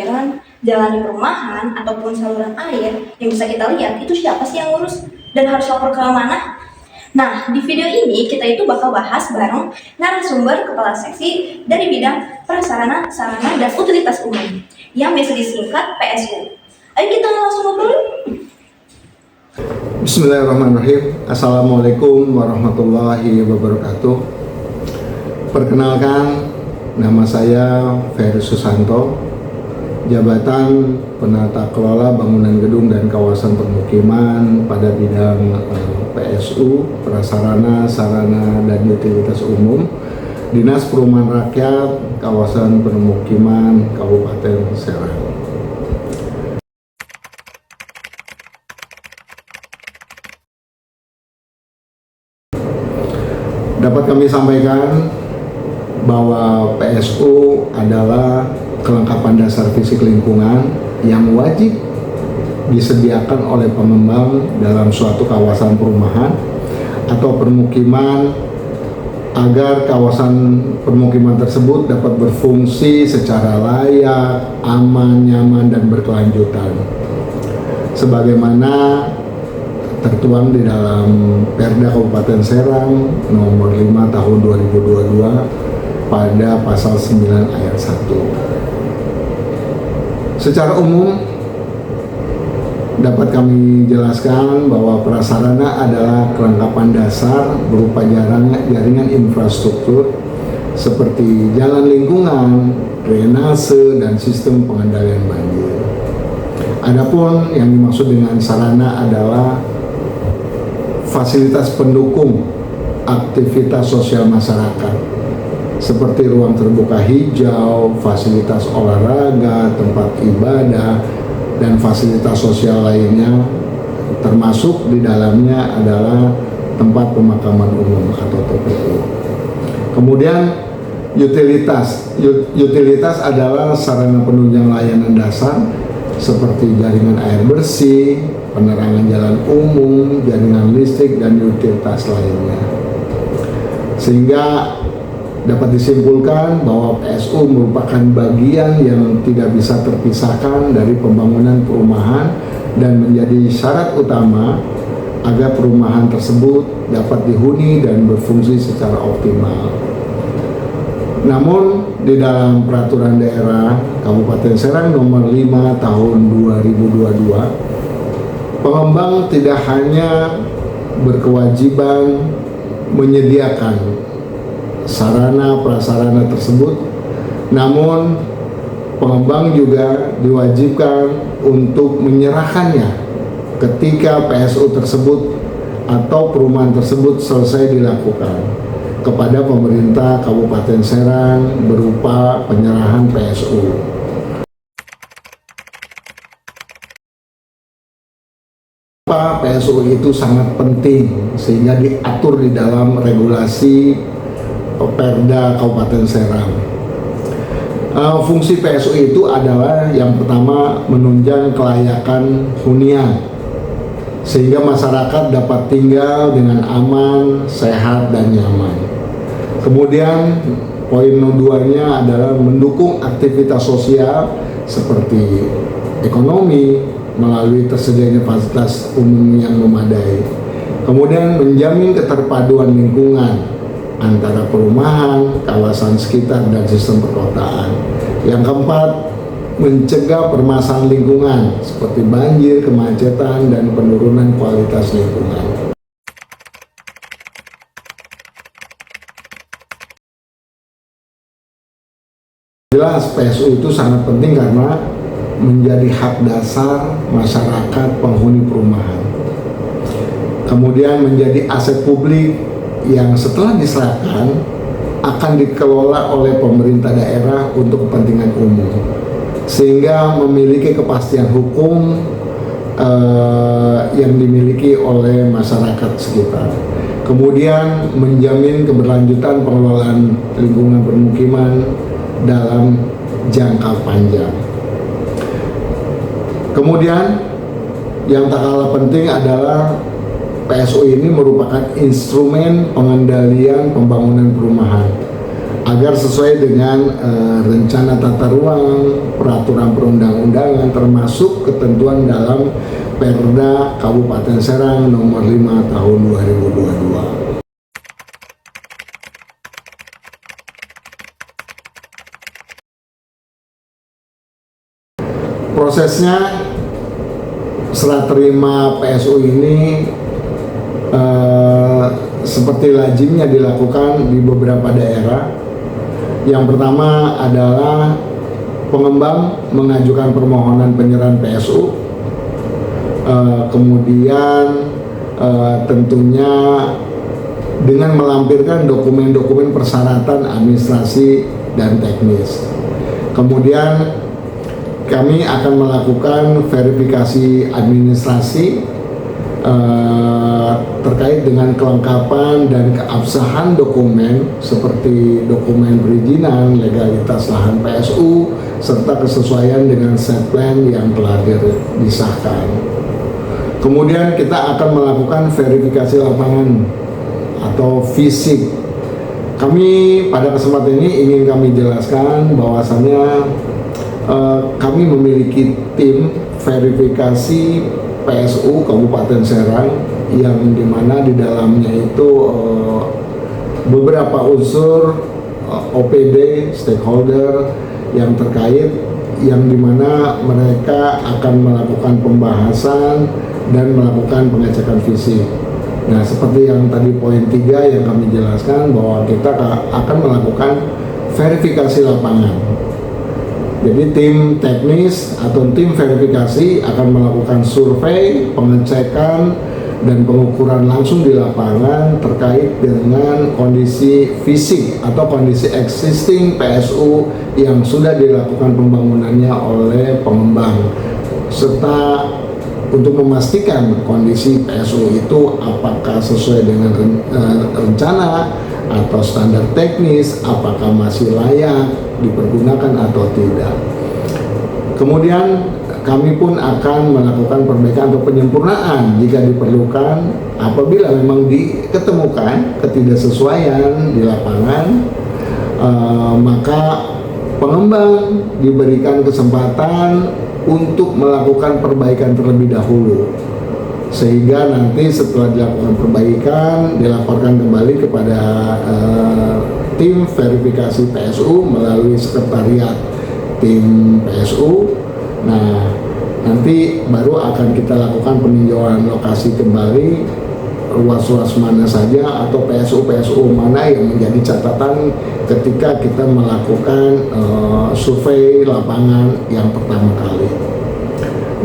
aliran, jalan di perumahan, ataupun saluran air yang bisa kita lihat, itu siapa sih yang ngurus dan harus lapor ke mana? Nah, di video ini kita itu bakal bahas bareng narasumber kepala seksi dari bidang prasarana, sarana, dan utilitas umum yang biasa disingkat PSU. Ayo kita langsung ngobrol. Bismillahirrahmanirrahim. Assalamualaikum warahmatullahi wabarakatuh. Perkenalkan, nama saya Ferry Susanto, jabatan penata kelola bangunan gedung dan kawasan permukiman pada bidang PSU, prasarana, sarana, dan utilitas umum, Dinas Perumahan Rakyat Kawasan Permukiman Kabupaten Serang. Dapat kami sampaikan bahwa PSU adalah kelengkapan dasar fisik lingkungan yang wajib disediakan oleh pengembang dalam suatu kawasan perumahan atau permukiman agar kawasan permukiman tersebut dapat berfungsi secara layak, aman, nyaman, dan berkelanjutan. Sebagaimana tertuang di dalam Perda Kabupaten Serang nomor 5 tahun 2022 pada pasal 9 ayat 1. Secara umum dapat kami jelaskan bahwa prasarana adalah kelengkapan dasar berupa jaringan infrastruktur seperti jalan lingkungan, drainase, dan sistem pengendalian banjir. Adapun yang dimaksud dengan sarana adalah fasilitas pendukung aktivitas sosial masyarakat seperti ruang terbuka hijau, fasilitas olahraga, tempat ibadah, dan fasilitas sosial lainnya, termasuk di dalamnya adalah tempat pemakaman umum atau TPU. Kemudian utilitas adalah sarana penunjang layanan dasar seperti jaringan air bersih, penerangan jalan umum, jaringan listrik, dan utilitas lainnya. Sehingga dapat disimpulkan bahwa PSU merupakan bagian yang tidak bisa terpisahkan dari pembangunan perumahan dan menjadi syarat utama agar perumahan tersebut dapat dihuni dan berfungsi secara optimal. Namun di dalam Peraturan Daerah Kabupaten Serang nomor 5 tahun 2022, pengembang tidak hanya berkewajiban menyediakan sarana prasarana tersebut, namun pengembang juga diwajibkan untuk menyerahkannya ketika PSU tersebut atau perumahan tersebut selesai dilakukan kepada pemerintah Kabupaten Serang berupa penyerahan PSU. PSU itu sangat penting sehingga diatur di dalam regulasi Perda Kabupaten Serang. Fungsi PSU itu adalah yang pertama menunjang kelayakan hunian sehingga masyarakat dapat tinggal dengan aman, sehat, dan nyaman. Kemudian poin keduanya adalah mendukung aktivitas sosial seperti ekonomi melalui tersedianya fasilitas umum yang memadai. Kemudian menjamin keterpaduan lingkungan antara perumahan, kawasan sekitar, dan sistem perkotaan. Yang keempat, mencegah permasalahan lingkungan seperti banjir, kemacetan, dan penurunan kualitas lingkungan. Jelas PSU itu sangat penting karena menjadi hak dasar masyarakat penghuni perumahan. Kemudian menjadi aset publik yang setelah diserahkan akan dikelola oleh pemerintah daerah untuk kepentingan umum, sehingga memiliki kepastian hukum yang dimiliki oleh masyarakat sekitar. Kemudian menjamin keberlanjutan pengelolaan lingkungan permukiman dalam jangka panjang. Kemudian yang tak kalah penting adalah PSU ini merupakan instrumen pengendalian pembangunan perumahan agar sesuai dengan rencana tata ruang, peraturan perundang-undangan, termasuk ketentuan dalam Perda Kabupaten Serang nomor 5 tahun 2022. Prosesnya serah terima PSU ini seperti lazimnya dilakukan di beberapa daerah. Yang pertama adalah pengembang mengajukan permohonan penyerahan PSU, kemudian tentunya dengan melampirkan dokumen-dokumen persyaratan administrasi dan teknis. Kemudian kami akan melakukan verifikasi administrasi terkait dengan kelengkapan dan keabsahan dokumen seperti dokumen perizinan, legalitas lahan PSU, serta kesesuaian dengan set plan yang telah disahkan. Kemudian kita akan melakukan verifikasi lapangan atau fisik. Kami pada kesempatan ini ingin kami jelaskan bahwasannya kami memiliki tim verifikasi PSU Kabupaten Serang yang dimana di dalamnya itu beberapa unsur OPD, stakeholder yang terkait, yang dimana mereka akan melakukan pembahasan dan melakukan pengecekan fisik. Nah, seperti yang tadi poin 3 yang kami jelaskan bahwa kita akan melakukan verifikasi lapangan. Jadi tim teknis atau tim verifikasi akan melakukan survei, pengecekan, dan pengukuran langsung di lapangan terkait dengan kondisi fisik atau kondisi existing PSU yang sudah dilakukan pembangunannya oleh pengembang, serta untuk memastikan kondisi PSU itu apakah sesuai dengan rencana atau standar teknis, apakah masih layak dipergunakan atau tidak. Kemudian kami pun akan melakukan perbaikan atau penyempurnaan jika diperlukan apabila memang diketemukan ketidaksesuaian di lapangan, maka pengembang diberikan kesempatan untuk melakukan perbaikan terlebih dahulu, sehingga nanti setelah dilakukan perbaikan dilaporkan kembali kepada tim verifikasi PSU melalui sekretariat tim PSU. Nah, nanti baru akan kita lakukan peninjauan lokasi kembali, ruas-ruas mana saja atau PSU mana yang menjadi catatan ketika kita melakukan survei lapangan yang pertama kali.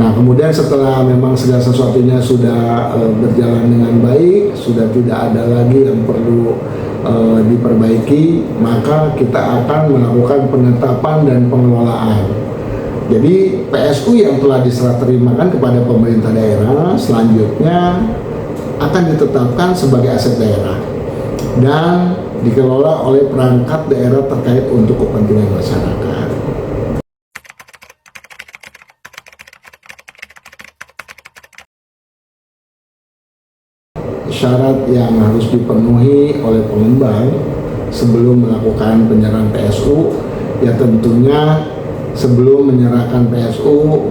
Nah, kemudian setelah memang segala sesuatunya sudah berjalan dengan baik, sudah tidak ada lagi yang perlu diperbaiki, maka kita akan melakukan penetapan dan pengelolaan. Jadi PSU yang telah diserah terimakan kepada pemerintah daerah selanjutnya akan ditetapkan sebagai aset daerah dan dikelola oleh perangkat daerah terkait untuk kepentingan masyarakat. Syarat yang harus dipenuhi oleh pengembang sebelum melakukan penyerahan PSU, ya tentunya sebelum menyerahkan PSU,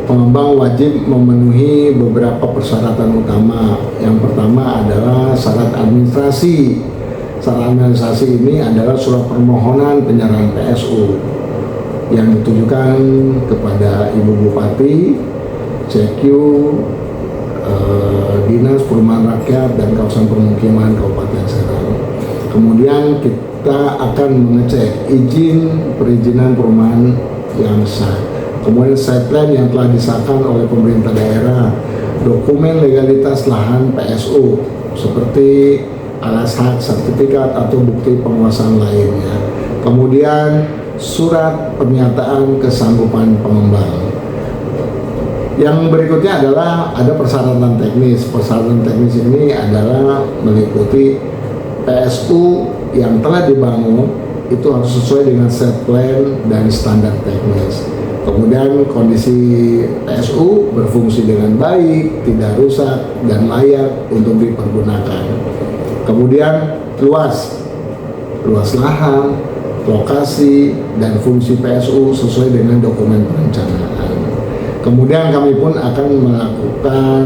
pengembang wajib memenuhi beberapa persyaratan utama. Yang pertama adalah syarat administrasi. Syarat administrasi ini adalah surat permohonan penyerahan PSU yang ditujukan kepada Ibu Bupati, CQ, Dinas Perumahan Rakyat dan Kawasan Permukiman Kabupaten Serang. Kemudian kita akan mengecek izin perizinan perumahan yang sah. Kemudian site plan yang telah disahkan oleh pemerintah daerah, dokumen legalitas lahan PSU seperti alas hak, sertifikat atau bukti penguasaan lainnya. Kemudian surat pernyataan kesanggupan pengembang. Yang berikutnya adalah ada persyaratan teknis. Persyaratan teknis ini adalah meliputi PSU yang telah dibangun itu harus sesuai dengan set plan dan standar teknis. Kemudian kondisi PSU berfungsi dengan baik, tidak rusak, dan layak untuk dipergunakan. Kemudian luas luas lahan, lokasi, dan fungsi PSU sesuai dengan dokumen perencanaan. Kemudian kami pun akan melakukan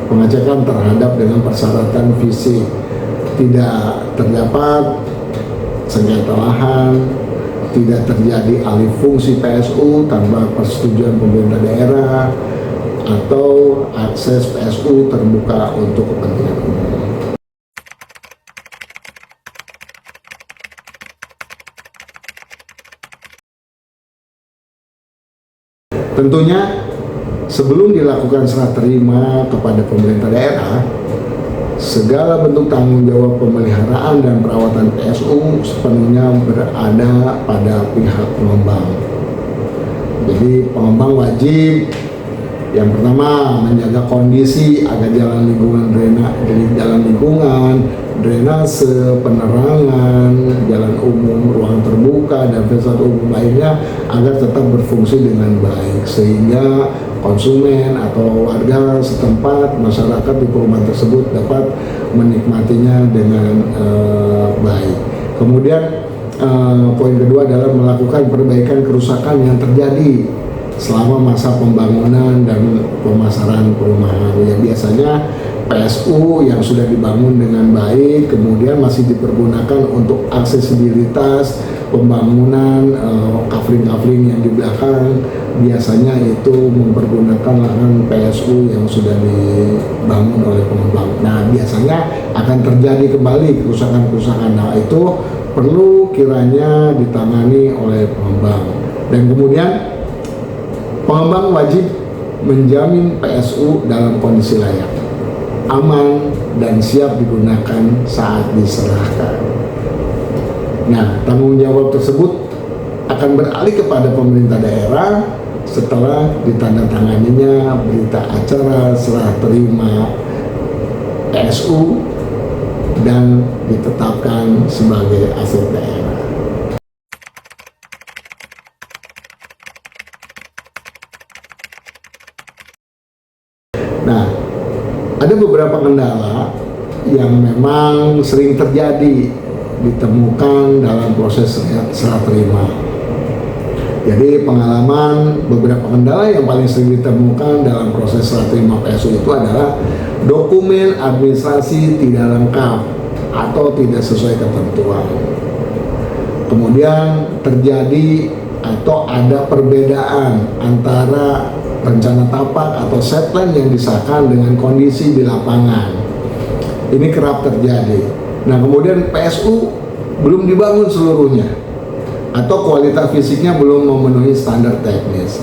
pengecekan terhadap dengan persyaratan fisik, tidak terdapat sengketa lahan, tidak terjadi alih fungsi PSU tanpa persetujuan pemerintah daerah, atau akses PSU terbuka untuk kepentingan umum. Tentunya sebelum dilakukan serah terima kepada pemerintah daerah, segala bentuk tanggung jawab pemeliharaan dan perawatan PSU sepenuhnya berada pada pihak pengembang. Jadi pengembang wajib yang pertama menjaga kondisi agar jalan lingkungan, drainase, penerangan, jalan umum, ruang terbuka, dan fasilitas umum lainnya agar tetap berfungsi dengan baik, sehingga konsumen atau warga setempat, masyarakat di perumahan tersebut dapat menikmatinya dengan baik. Kemudian poin kedua adalah melakukan perbaikan kerusakan yang terjadi selama masa pembangunan dan pemasaran perumahan. Ya, biasanya PSU yang sudah dibangun dengan baik kemudian masih dipergunakan untuk aksesibilitas pembangunan, kafling-kafling yang di belakang biasanya itu mempergunakan lahan PSU yang sudah dibangun oleh pengembang. Nah, biasanya akan terjadi kembali kerusakan-kerusakan. Nah, itu perlu kiranya ditangani oleh pengembang. Dan kemudian pengembang wajib menjamin PSU dalam kondisi layak, aman, dan siap digunakan saat diserahkan. Nah, tanggung jawab tersebut akan beralih kepada pemerintah daerah setelah ditandatanganinya berita acara serah terima PSU dan ditetapkan sebagai aset daerah. Nah, ada beberapa kendala yang memang sering terjadi ditemukan dalam proses serah terima. Jadi pengalaman beberapa kendala yang paling sering ditemukan dalam proses serah terima PSU itu adalah dokumen administrasi tidak lengkap atau tidak sesuai ketentuan. Kemudian terjadi atau ada perbedaan antara rencana tapak atau set plan yang disahkan dengan kondisi di lapangan. Ini kerap terjadi. Nah, kemudian PSU belum dibangun seluruhnya atau kualitas fisiknya belum memenuhi standar teknis.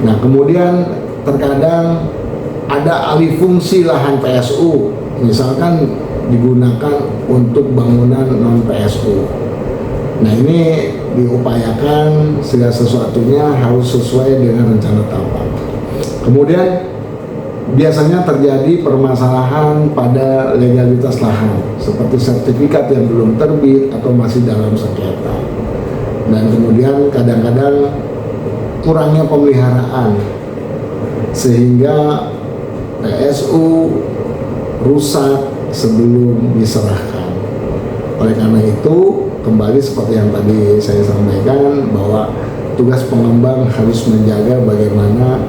Nah, kemudian terkadang ada alih fungsi lahan PSU, misalkan digunakan untuk bangunan non PSU. Nah, ini diupayakan segala sesuatunya harus sesuai dengan rencana tapak. Kemudian biasanya terjadi permasalahan pada legalitas lahan, seperti sertifikat yang belum terbit atau masih dalam sengketa. Dan kemudian kadang-kadang kurangnya pemeliharaan, sehingga PSU rusak sebelum diserahkan. Oleh karena itu, kembali seperti yang tadi saya sampaikan, bahwa tugas pengembang harus menjaga bagaimana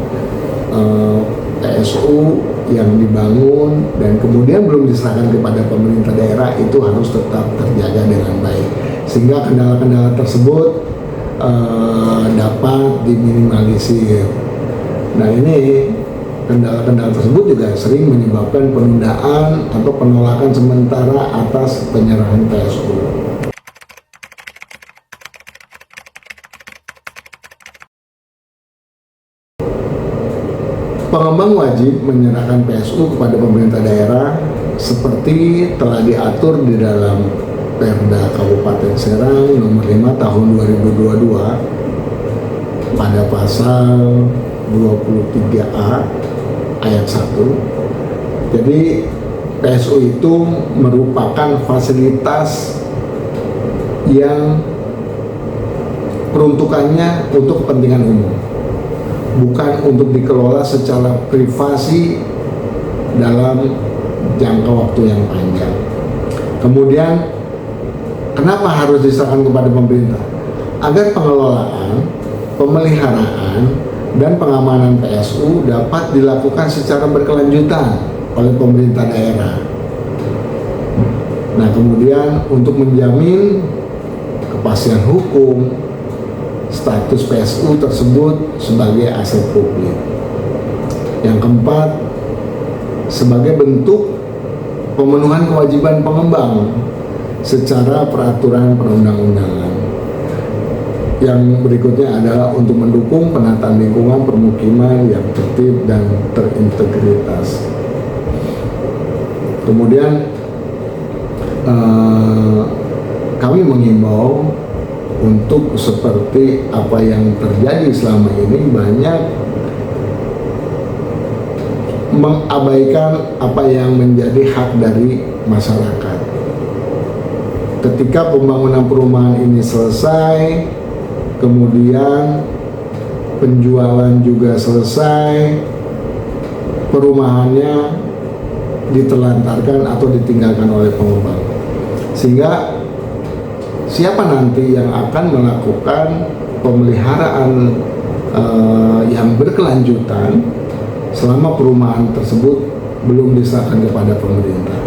PSU yang dibangun dan kemudian belum diserahkan kepada pemerintah daerah itu harus tetap terjaga dengan baik, sehingga kendala-kendala tersebut dapat diminimalisir. Nah, ini kendala-kendala tersebut juga sering menyebabkan penundaan atau penolakan sementara atas penyerahan PSU. Pengembang wajib menyerahkan PSU kepada pemerintah daerah seperti telah diatur di dalam Perda Kabupaten Serang nomor 5 tahun 2022 pada pasal 23A ayat 1. Jadi PSU itu merupakan fasilitas yang peruntukannya untuk kepentingan umum, bukan untuk dikelola secara privasi dalam jangka waktu yang panjang. Kemudian Kenapa harus diserahkan kepada pemerintah? Agar pengelolaan, pemeliharaan, dan pengamanan PSU dapat dilakukan secara berkelanjutan oleh pemerintah daerah. Nah, kemudian untuk menjamin kepastian hukum, status PSU tersebut sebagai aset publik. Yang keempat, sebagai bentuk pemenuhan kewajiban pengembang secara peraturan perundang-undangan. Yang berikutnya adalah untuk mendukung penataan lingkungan permukiman yang tertib dan terintegritas. Kemudian kami mengimbau untuk seperti apa yang terjadi selama ini, banyak mengabaikan apa yang menjadi hak dari masyarakat. Ketika pembangunan perumahan ini selesai, kemudian penjualan juga selesai, perumahannya ditelantarkan atau ditinggalkan oleh pengembang. Sehingga siapa nanti yang akan melakukan pemeliharaan yang berkelanjutan selama perumahan tersebut belum diserahkan kepada pemerintah?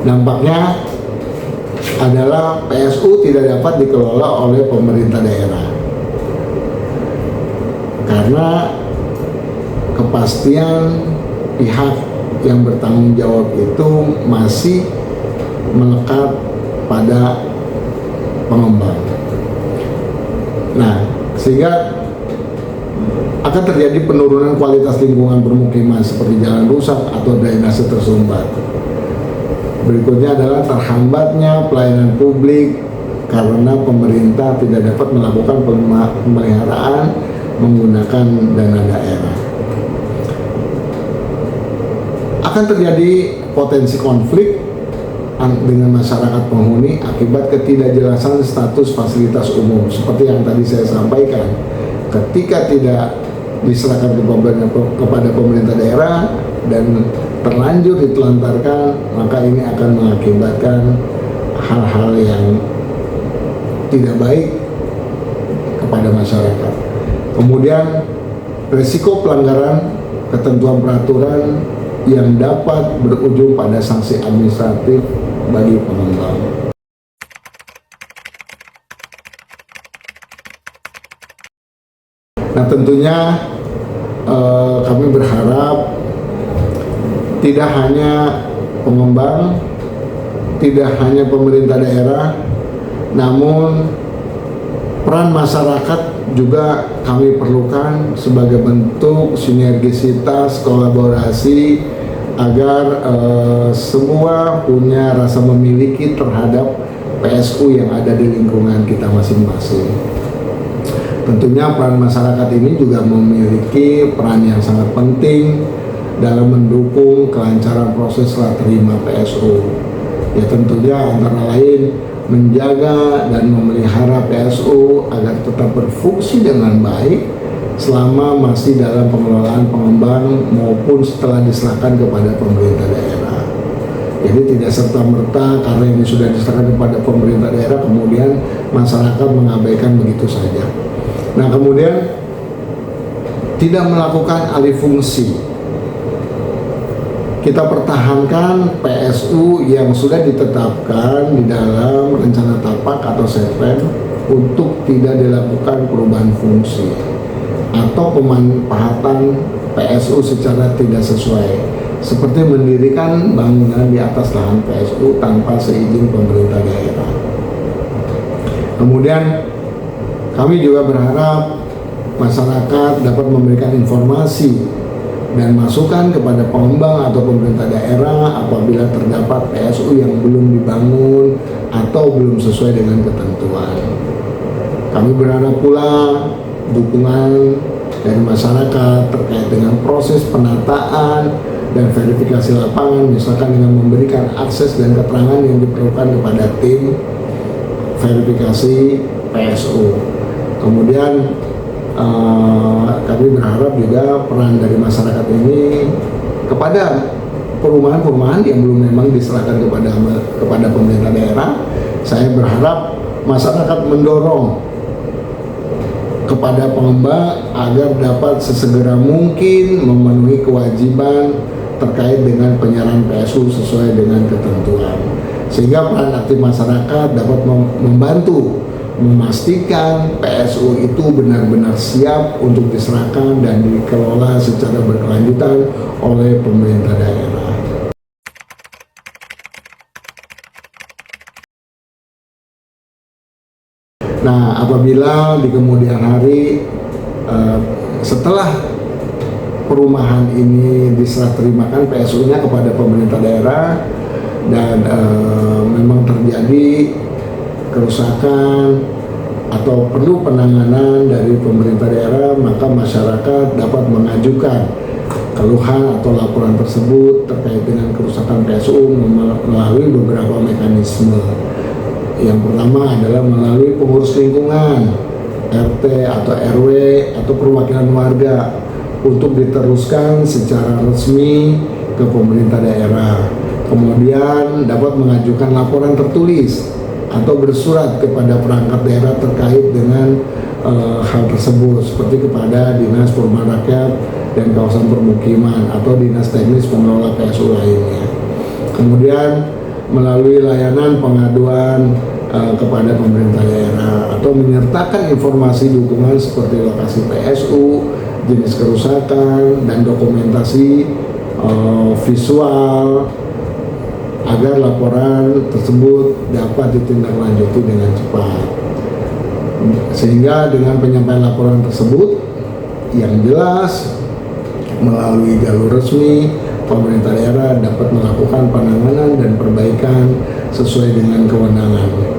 Dampaknya adalah PSU tidak dapat dikelola oleh pemerintah daerah karena kepastian pihak yang bertanggung jawab itu masih melekat pada pengembang. Nah, sehingga akan terjadi penurunan kualitas lingkungan permukiman seperti jalan rusak atau drainase tersumbat. Berikutnya adalah terhambatnya pelayanan publik karena pemerintah tidak dapat melakukan pemeliharaan menggunakan dana daerah. Akan terjadi potensi konflik dengan masyarakat penghuni akibat ketidakjelasan status fasilitas umum. Seperti yang tadi saya sampaikan, ketika tidak diserahkan kepada pemerintah daerah dan terlanjur ditelantarkan, maka ini akan mengakibatkan hal-hal yang tidak baik kepada masyarakat. Kemudian risiko pelanggaran ketentuan peraturan yang dapat berujung pada sanksi administratif bagi pengembang. Nah, tentunya kami berharap tidak hanya pengembang, tidak hanya pemerintah daerah, namun peran masyarakat juga kami perlukan sebagai bentuk sinergisitas kolaborasi agar semua punya rasa memiliki terhadap PSU yang ada di lingkungan kita masing-masing. Tentunya peran masyarakat ini juga memiliki peran yang sangat penting dalam mendukung kelancaran proses serah terima PSU. Ya, tentunya antara lain menjaga dan memelihara PSU agar tetap berfungsi dengan baik selama masih dalam pengelolaan pengembang maupun setelah diserahkan kepada pemerintah daerah. Jadi tidak serta-merta karena ini sudah diserahkan kepada pemerintah daerah kemudian masyarakat mengabaikan begitu saja. Nah, kemudian tidak melakukan alih fungsi. Kita pertahankan PSU yang sudah ditetapkan di dalam rencana tapak atau setren untuk tidak dilakukan perubahan fungsi atau pemanfaatan PSU secara tidak sesuai, seperti mendirikan bangunan di atas lahan PSU tanpa seizin pemerintah daerah. Kemudian kami juga berharap masyarakat dapat memberikan informasi dan masukan kepada pengembang atau pemerintah daerah apabila terdapat PSU yang belum dibangun atau belum sesuai dengan ketentuan. Kami berharap pula dukungan dari masyarakat terkait dengan proses penataan dan verifikasi lapangan, misalkan dengan memberikan akses dan keterangan yang diperlukan kepada tim verifikasi PSU. Kemudian Kami berharap juga peran dari masyarakat ini kepada perumahan-perumahan yang belum memang diserahkan kepada pemerintah daerah. Saya berharap masyarakat mendorong kepada pengembang agar dapat sesegera mungkin memenuhi kewajiban terkait dengan penyerahan PSU sesuai dengan ketentuan, sehingga peran aktif masyarakat dapat membantu memastikan PSU itu benar-benar siap untuk diserahkan dan dikelola secara berkelanjutan oleh pemerintah daerah. Nah, apabila di kemudian hari setelah perumahan ini diserah terimakan PSU-nya kepada pemerintah daerah dan memang terjadi kerusakan atau perlu penanganan dari pemerintah daerah, maka masyarakat dapat mengajukan keluhan atau laporan tersebut terkait dengan kerusakan PSU melalui beberapa mekanisme. Yang pertama adalah melalui pengurus lingkungan, RT atau RW atau perwakilan warga untuk diteruskan secara resmi ke pemerintah daerah. Kemudian dapat mengajukan laporan tertulis atau bersurat kepada perangkat daerah terkait dengan hal tersebut, seperti kepada Dinas Perumahan Rakyat dan Kawasan Permukiman atau Dinas Teknis Pengelola PSU lainnya. Kemudian melalui layanan pengaduan kepada pemerintah daerah atau menyertakan informasi dukungan seperti lokasi PSU, jenis kerusakan, dan dokumentasi visual agar laporan tersebut dapat ditindaklanjuti dengan cepat. Sehingga dengan penyampaian laporan tersebut yang jelas melalui jalur resmi, pemerintah daerah dapat melakukan penanganan dan perbaikan sesuai dengan kewenangan.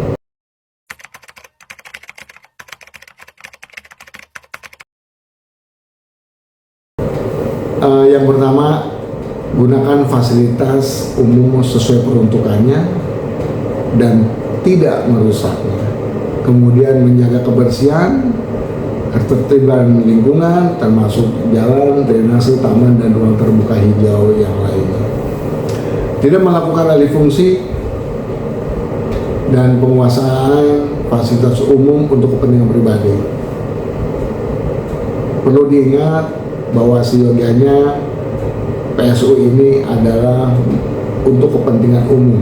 Yang pertama, gunakan fasilitas umum sesuai peruntukannya dan tidak merusaknya. Kemudian menjaga kebersihan, ketertiban lingkungan termasuk jalan, drainase, taman, dan ruang terbuka hijau yang lainnya. Tidak melakukan alih fungsi dan penguasaan fasilitas umum untuk kepentingan pribadi. Perlu diingat bahwa seyogianya PSU ini adalah untuk kepentingan umum,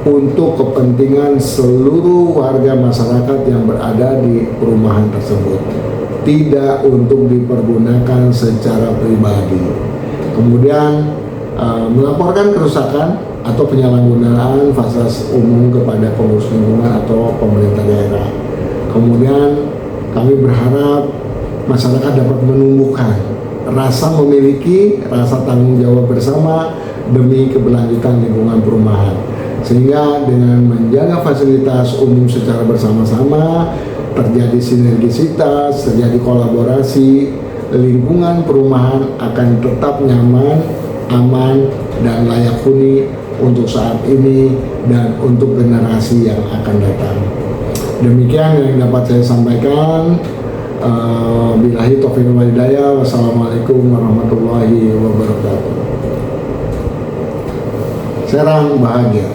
untuk kepentingan seluruh warga masyarakat yang berada di perumahan tersebut, tidak untuk dipergunakan secara pribadi. Kemudian melaporkan kerusakan atau penyalahgunaan fasilitas umum kepada pengurus lingkungan atau pemerintah daerah. Kemudian kami berharap masyarakat dapat menumbuhkan rasa memiliki rasa tanggung jawab bersama demi keberlanjutan lingkungan perumahan, sehingga dengan menjaga fasilitas umum secara bersama-sama terjadi sinergisitas, terjadi kolaborasi, lingkungan perumahan akan tetap nyaman, aman, dan layak huni untuk saat ini dan untuk generasi yang akan datang. Demikian yang dapat saya sampaikan. Billahi taufiq wal hidayah. Wassalamualaikum warahmatullahi wabarakatuh. Serang bahagia.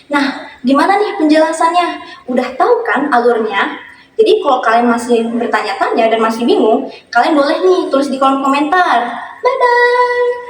Nah, gimana nih penjelasannya? Udah tahu kan alurnya? Jadi kalau kalian masih bertanya-tanya dan masih bingung, kalian boleh nih tulis di kolom komentar. Bye-bye!